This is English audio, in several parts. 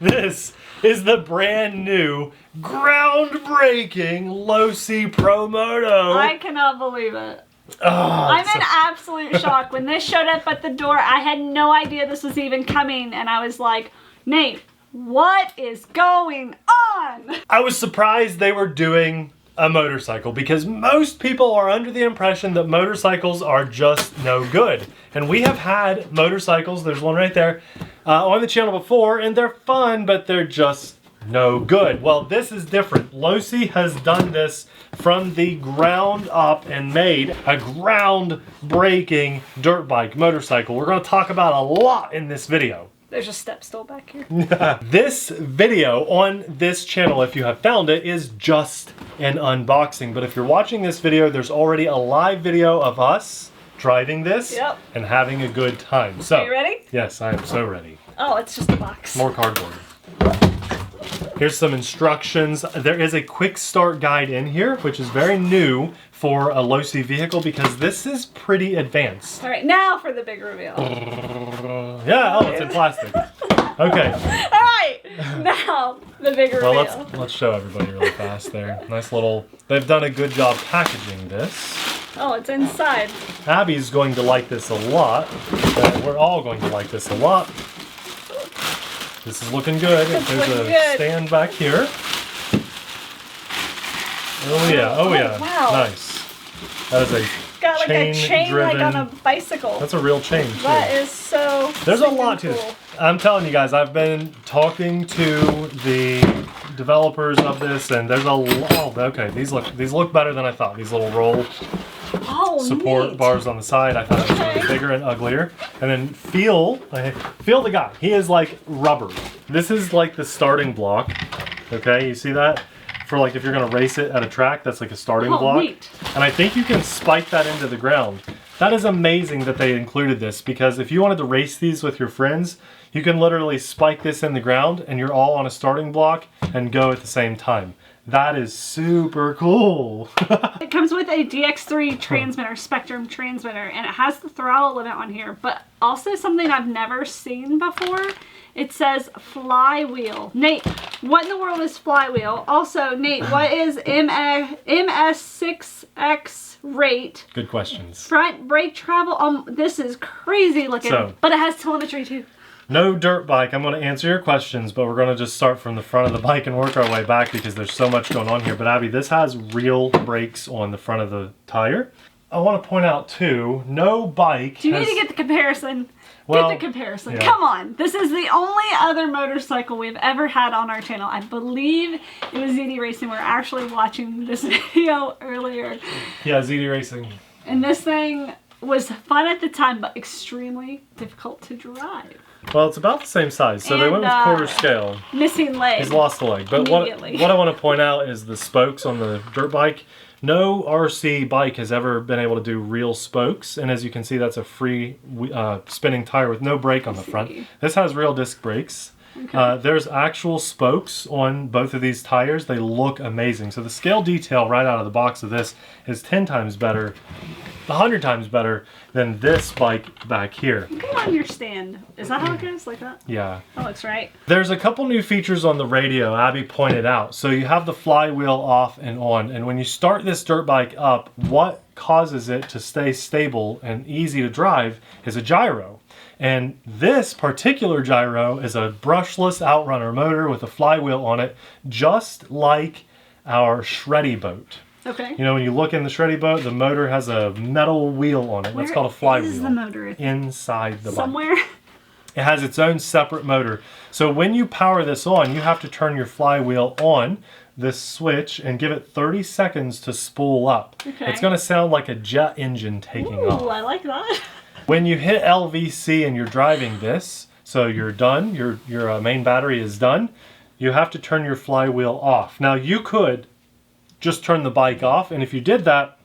This is the brand new, groundbreaking Losi Promoto. I cannot believe it. Oh, I'm in absolute shock. When this showed up at the door, I had no idea this was even coming, and I was like, Nate, what is going on? I was surprised they were doing a motorcycle because most people are under the impression that motorcycles are just no good. And we have had motorcycles, there's one right there, on the channel before, and they're fun, but they're just no good. Well, this is different. Losi has done this from the ground up and made a groundbreaking dirt bike motorcycle. We're going to talk about a lot in this video. There's a step stool back here. This video on this channel, if you have found it, is just an unboxing. But if you're watching this video, there's already a live video of us driving this and having a good time. So, are you ready? Yes, I am so ready. Oh, it's just a box. More cardboard. Here's some instructions. There is a quick start guide in here, which is very new for a Losi vehicle because this is pretty advanced. All right, now for the big reveal. Yeah, oh, it's in plastic. Okay. All right, now the big reveal. Well, let's show everybody really fast there. Nice little, they've done a good job packaging this. Oh, it's inside. Abby's going to like this a lot. We're all going to like this a lot. This is looking good. There's a stand back here. Oh yeah, oh yeah. Wow. Nice. That is a got like a chain driven, like on a bicycle. That's a real chain too. That is so There's a lot to cool. this. I'm telling you guys, I've been talking to the developers of this, and there's a lot. Oh, okay, these look better than I thought. These little roll support neat. bars on the side. I thought it was going to be bigger and uglier. And then feel the guy. He is like rubber. This is like the starting block. Okay, you see that? For like if you're going to race it at a track, that's like a starting block. Neat. And I think you can spike that into the ground. That is amazing that they included this, because if you wanted to race these with your friends, you can literally spike this in the ground and you're all on a starting block and go at the same time. That is super cool. It comes with a DX3 transmitter, Spectrum transmitter, and it has the throttle limit on here, but also something I've never seen before. It says flywheel. Nate, what in the world is flywheel? Also, Nate, what is MS6X rate? Good questions. Front brake travel? This is crazy looking, but it has telemetry too. No dirt bike. I'm going to answer your questions, but we're going to just start from the front of the bike and work our way back because there's so much going on here. But Abby, this has real brakes on the front of the tire. I want to point out too, no bike. Do you need to get the comparison? Well, get the comparison. Yeah. Come on. This is the only other motorcycle we've ever had on our channel. I believe it was ZD Racing. We're actually watching this video earlier. Yeah, ZD Racing. And this thing was fun at the time, but extremely difficult to drive. Well, it's about the same size, so they went with quarter scale. Missing leg. He's lost a leg. But what I want to point out is the spokes on the dirt bike. No RC bike has ever been able to do real spokes, and as you can see, that's a free spinning tire with no brake on the front. This has real disc brakes. Okay. There's actual spokes on both of these tires. They look amazing. So the scale detail right out of the box of this is 10 times better, 100 times better than this bike back here. You can on your stand. Is that how it goes? Like that? Yeah. That looks right. There's a couple new features on the radio Abby pointed out. So you have the flywheel off and on, and when you start this dirt bike up, what causes it to stay stable and easy to drive is a gyro. And this particular gyro is a brushless outrunner motor with a flywheel on it, just like our shreddy boat. Okay. You know, when you look in the shreddy boat, the motor has a metal wheel on it. That's called a flywheel. Where is the motor? Inside the bike. Somewhere? It has its own separate motor. So when you power this on, you have to turn your flywheel on, this switch, and give it 30 seconds to spool up. Okay. It's going to sound like a jet engine taking off. Ooh, I like that. When you hit LVC and you're driving this, so you're done, your main battery is done, you have to turn your flywheel off. Now you could just turn the bike off, and if you did that,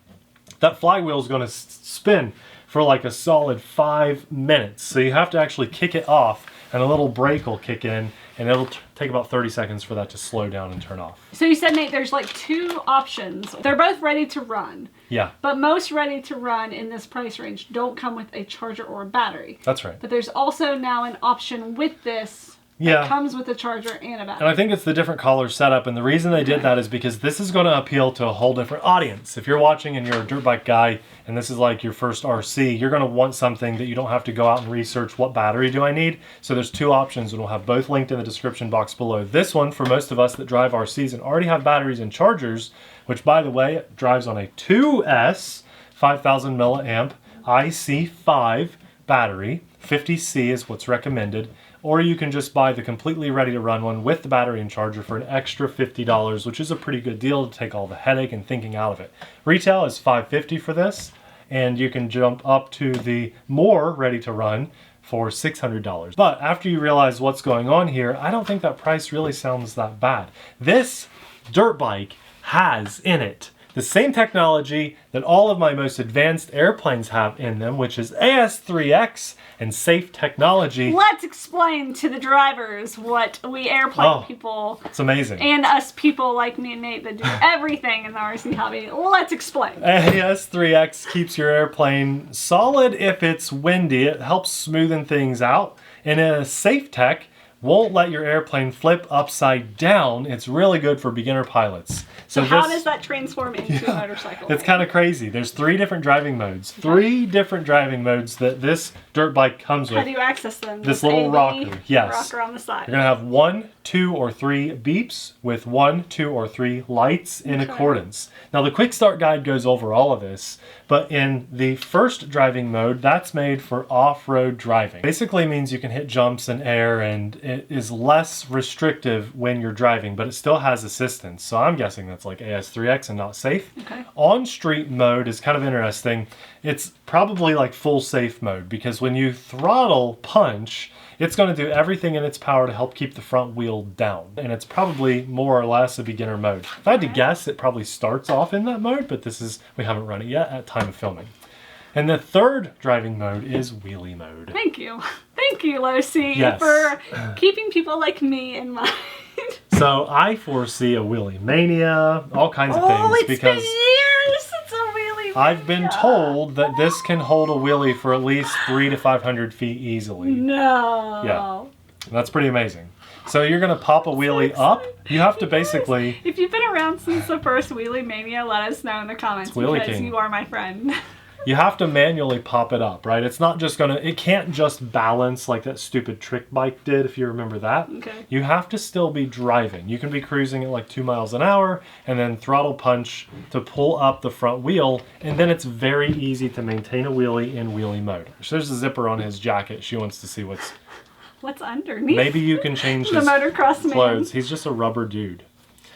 that flywheel is going to spin for like a solid 5 minutes. So you have to actually kick it off and a little brake will kick in, and it'll take about 30 seconds for that to slow down and turn off. So you said, Nate, there's like 2 options. They're both ready to run. Yeah. But most ready to run in this price range don't come with a charger or a battery. That's right. But there's also now an option with this that comes with a charger and a battery. And I think it's the different collar setup, and the reason they did that is because this is going to appeal to a whole different audience. If you're watching and you're a dirt bike guy, and this is like your first RC, you're going to want something that you don't have to go out and research what battery do I need. So there's 2 options, and we'll have both linked in the description box below. This one, for most of us that drive RCs and already have batteries and chargers, which by the way, drives on a 2S 5000 milliamp IC5 battery. 50C is what's recommended. Or you can just buy the completely ready to run one with the battery and charger for an extra $50, which is a pretty good deal to take all the headache and thinking out of it. Retail is $550 for this, and you can jump up to the more ready to run for $600. But after you realize what's going on here, I don't think that price really sounds that bad. This dirt bike has in it the same technology that all of my most advanced airplanes have in them, which is AS3X and safe technology. Let's explain to the drivers what we airplane people... It's amazing. And us people like me and Nate that do everything in the RC hobby. Let's explain. AS3X keeps your airplane solid if it's windy. It helps smoothen things out. And a safe tech won't let your airplane flip upside down. It's really good for beginner pilots. So how does that transform into a motorcycle? It's kind of crazy. There's 3 different driving modes. 3 different driving modes that this dirt bike comes with. How do you access them? This little rocker. Yes. Rocker on the side. You're going to have 1, 2, or 3 beeps with 1, 2, or 3 lights in accordance. Now the quick start guide goes over all of this, but in the first driving mode, that's made for off-road driving. Basically means you can hit jumps in air, and it is less restrictive when you're driving, but it still has assistance. So I'm guessing that's like AS3X and not safe. Okay. On-street mode is kind of interesting. It's probably like full safe mode, because when you throttle punch, it's going to do everything in its power to help keep the front wheel down. And it's probably more or less a beginner mode. If I had to guess, it probably starts off in that mode, but we haven't run it yet at time of filming. And the third driving mode is wheelie mode. Thank you. Thank you, Losi, yes. for keeping people like me in mind. So I foresee a wheelie mania, all kinds of things. It's been years since a wheelie mania. I've been told that this can hold a wheelie for at least 300 to 500 feet easily. No. Yeah, that's pretty amazing. So you're going to pop a wheelie up. You have to basically... If you've been around since the first wheelie mania, let us know in the comments, because you are my friend. You have to manually pop it up, right? It's not just gonna, it can't just balance like that stupid trick bike did, if you remember that. Okay. You have to still be driving. You can be cruising at like 2 miles an hour and then throttle punch to pull up the front wheel, and then it's very easy to maintain a wheelie in wheelie mode. So there's a zipper on his jacket. She wants to see what's underneath. Maybe you can change the his clothes. Man. He's just a rubber dude.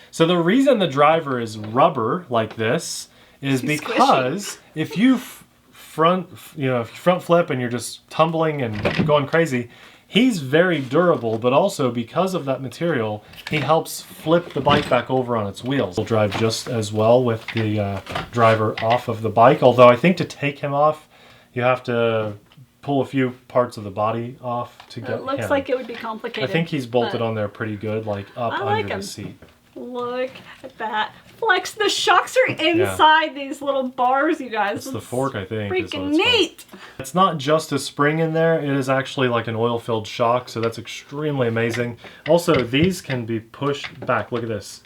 So the reason the driver is rubber like this is because if you front flip and you're just tumbling and going crazy, he's very durable, but also because of that material, he helps flip the bike back over on its wheels. He'll drive just as well with the driver off of the bike, although I think to take him off, you have to pull a few parts of the body off to get him. It looks like it would be complicated. I think he's bolted on there pretty good, like up under the seat. Look at that. Flex. The shocks are inside these little bars, you guys. It's the fork, I think. Freaking neat. It's not just a spring in there. It is actually like an oil-filled shock, so that's extremely amazing. Also, these can be pushed back. Look at this.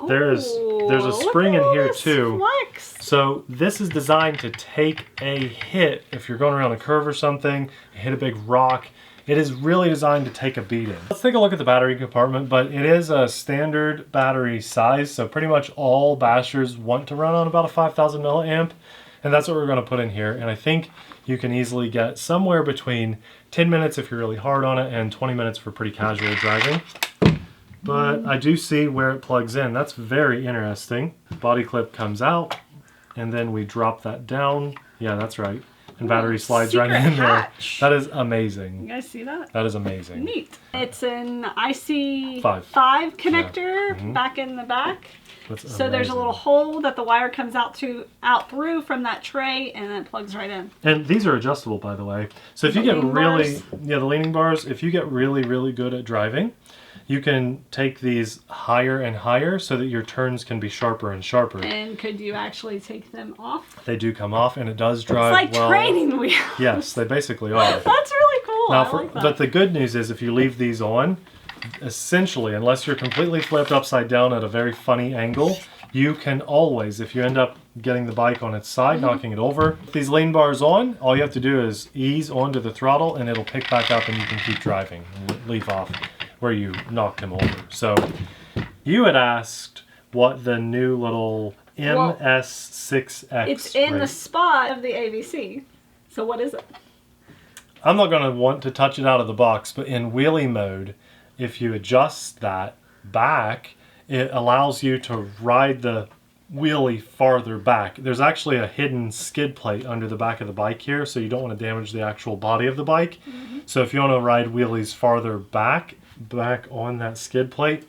There's a spring in here too. Flex. So this is designed to take a hit if you're going around a curve or something, you hit a big rock. It is really designed to take a beating. Let's take a look at the battery compartment, but it is a standard battery size, so pretty much all bashers want to run on about a 5000 milliamp, and that's what we're going to put in here. And I think you can easily get somewhere between 10 minutes if you're really hard on it and 20 minutes for pretty casual driving. But I do see where it plugs in. That's very interesting. Body clip comes out, and then we drop that down. Yeah, that's right. and battery slides right secret in there. hatch. That is amazing. You guys see that? That is amazing. Neat. It's an IC5 connector Yeah. back in the back. That's So there's a amazing. little hole that the wire comes out through from that tray, and then it plugs right in. And these are adjustable, by the way. So if you get really, the leaning bars, if you get really, really good at driving, you can take these higher and higher so that your turns can be sharper and sharper. And could you actually take them off? They do come off, and it does drive It's like well. training wheels. Yes, they basically are. That's really cool. Now, I like that. but the good news is if you leave these on, essentially, unless you're completely flipped upside down at a very funny angle, you can always, if you end up getting the bike on its side, knocking it over, with these lean bars on, all you have to do is ease onto the throttle and it'll pick back up and you can keep driving and leave off where you knocked him over. So you had asked what the new little MS6X it's in the spot of the AVC. So what is it? I'm not going to want to touch it out of the box, but in wheelie mode, if you adjust that back, it allows you to ride the wheelie farther back. There's actually a hidden skid plate under the back of the bike here, so you don't want to damage the actual body of the bike. So if you want to ride wheelies farther back on that skid plate,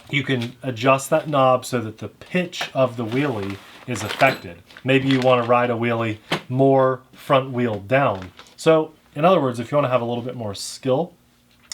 you can adjust that knob so that the pitch of the wheelie is affected. Maybe you want to ride a wheelie more front wheel down. So in other words, if you want to have a little bit more skill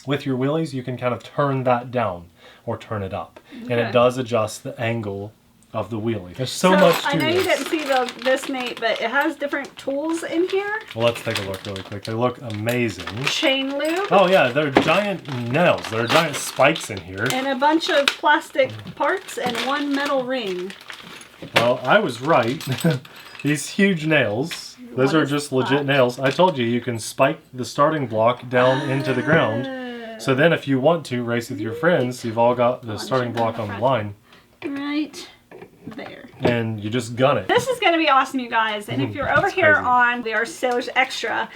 with your wheelies, you can kind of turn that down or turn it up. And it does adjust the angle of the wheelie. There's so much to I know this. you didn't see this, Nate, but it has different tools in here. Well, let's take a look really quick. They look amazing. Chain lube. Oh yeah, they're giant nails. There are giant spikes in here. And a bunch of plastic parts and one metal ring. Well, I was right. These huge nails, those are just legit nails. I told you, you can spike the starting block down into the ground. So then if you want to race with your friends, you've all got the starting block on the line. Right there. And you just gun it. This is going to be awesome, you guys. And if you're over here on the TheRcSaylors Extra,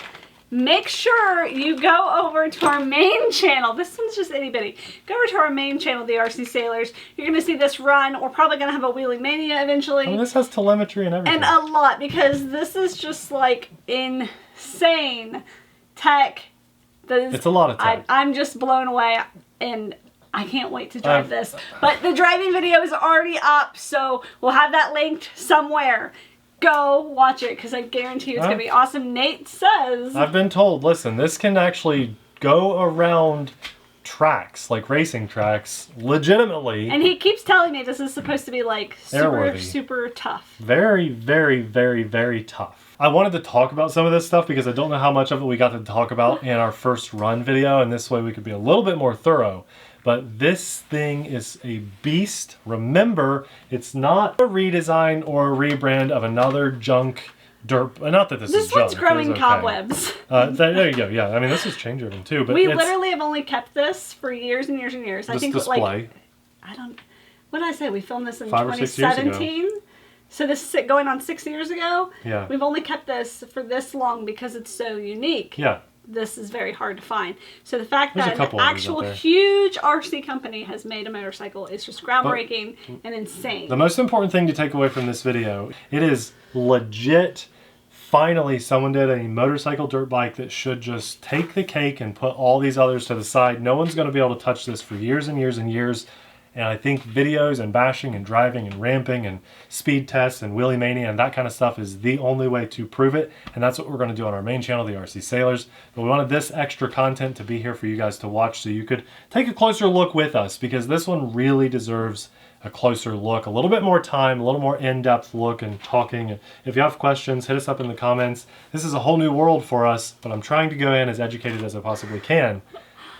make sure you go over to our main channel. This one's just itty bitty. Go over to our main channel, the TheRcSaylors. You're going to see this run. We're probably going to have a Wheelie Mania eventually. Oh, this has telemetry and everything. And a lot, because this is just like insane tech. It's a lot of tech. I'm just blown away, and I can't wait to drive this. But the driving video is already up, so we'll have that linked somewhere. Go watch it, because I guarantee you it's going to be awesome. Nate says... I've been told, listen, this can actually go around tracks, like racing tracks, legitimately. And he keeps telling me this is supposed to be like Airworthy. super tough. Very, very, very, very tough. I wanted to talk about some of this stuff because I don't know how much of it we got to talk about in our first run video, and this way we could be a little bit more thorough. But this thing is a beast. Remember, it's not a redesign or a rebrand of another junk dirt. Not that this is junk. This one's growing okay. cobwebs. There you go. Yeah, I mean, this is changeover too. But We it's literally have only kept this for years and years and years. I think display. like, what did I say? We filmed this in 5 or 6 years ago. 2017. So this is going on 6 years ago. Yeah. We've only kept this for this long because it's so unique. Yeah. This is very hard to find. So the fact There's a that couple an of these out actual there. huge RC company has made a motorcycle is just groundbreaking and insane. The most important thing to take away from this video, it is legit. Finally, someone did a motorcycle dirt bike that should just take the cake and put all these others to the side. No one's going to be able to touch this for years and years and years. And I think videos and bashing and driving and ramping and speed tests and wheelie mania and that kind of stuff is the only way to prove it. And that's what we're going to do on our main channel, the TheRcSaylors. But we wanted this extra content to be here for you guys to watch so you could take a closer look with us, because this one really deserves a closer look, a little bit more time, a little more in-depth look and talking. And if you have questions, hit us up in the comments. This is a whole new world for us, but I'm trying to go in as educated as I possibly can.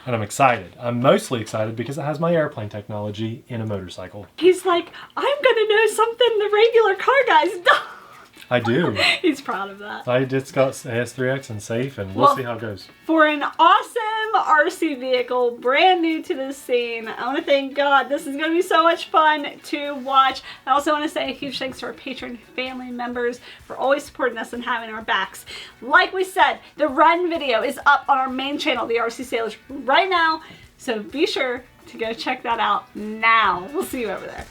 And I'm excited. I'm mostly excited because it has my airplane technology in a motorcycle. He's like, I'm going to know something the regular car guys don't. I do. He's proud of that. I just got AS3X and safe, and we'll see how it goes. For an awesome RC vehicle, brand new to this scene, I want to thank God. This is going to be so much fun to watch. I also want to say a huge thanks to our patron family members for always supporting us and having our backs. Like we said, the run video is up on our main channel, the TheRcSaylors, right now. So be sure to go check that out now. We'll see you over there.